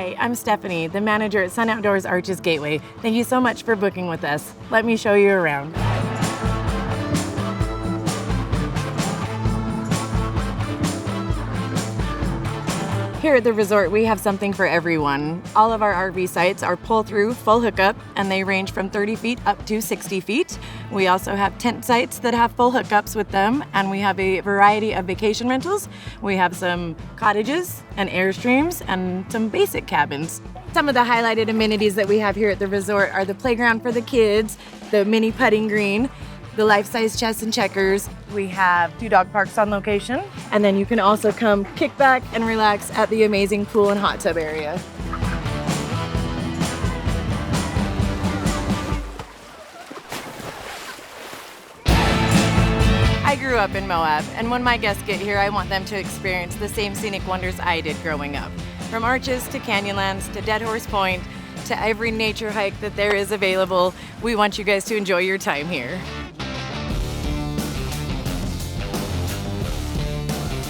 Hi, I'm Stephanie, the manager at Sun Outdoors Arches Gateway. Thank you so much for booking with us. Let me show you around. Here at the resort, we have something for everyone. All of our RV sites are pull-through, full hookup, and they range from 30 feet up to 60 feet. We also have tent sites that have full hookups with them, and we have a variety of vacation rentals. We have some cottages and Airstreams and some basic cabins. Some of the highlighted amenities that we have here at the resort are the playground for the kids, the mini putting green, the life-size chess and checkers. We have 2 dog parks on location. And then you can also come kick back and relax at the amazing pool and hot tub area. I grew up in Moab, and when my guests get here, I want them to experience the same scenic wonders I did growing up. From Arches to Canyonlands to Dead Horse Point to every nature hike that there is available, we want you guys to enjoy your time here.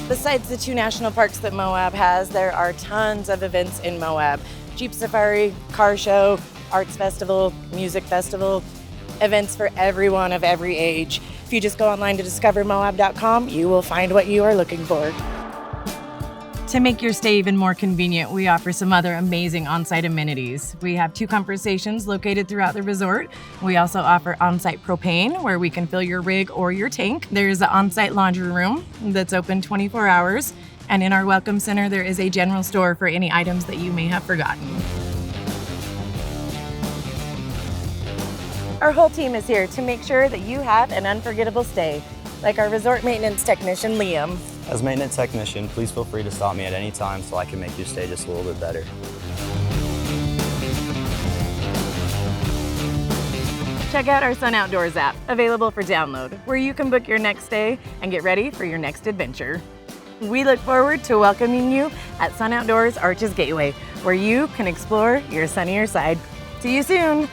Besides the 2 national parks that Moab has, there are tons of events in Moab. Jeep Safari, car show, arts festival, music festival, events for everyone of every age. If you just go online to discovermoab.com, you will find what you are looking for. To make your stay even more convenient, we offer some other amazing on-site amenities. We have 2 comfort stations located throughout the resort. We also offer on-site propane, where we can fill your rig or your tank. There's an on-site laundry room that's open 24 hours. And in our welcome center, there is a general store for any items that you may have forgotten. Our whole team is here to make sure that you have an unforgettable stay, like our resort maintenance technician, Liam. As maintenance technician, please feel free to stop me at any time so I can make your stay just a little bit better. Check out our Sun Outdoors app, available for download, where you can book your next stay and get ready for your next adventure. We look forward to welcoming you at Sun Outdoors Arches Gateway, where you can explore your sunnier side. See you soon.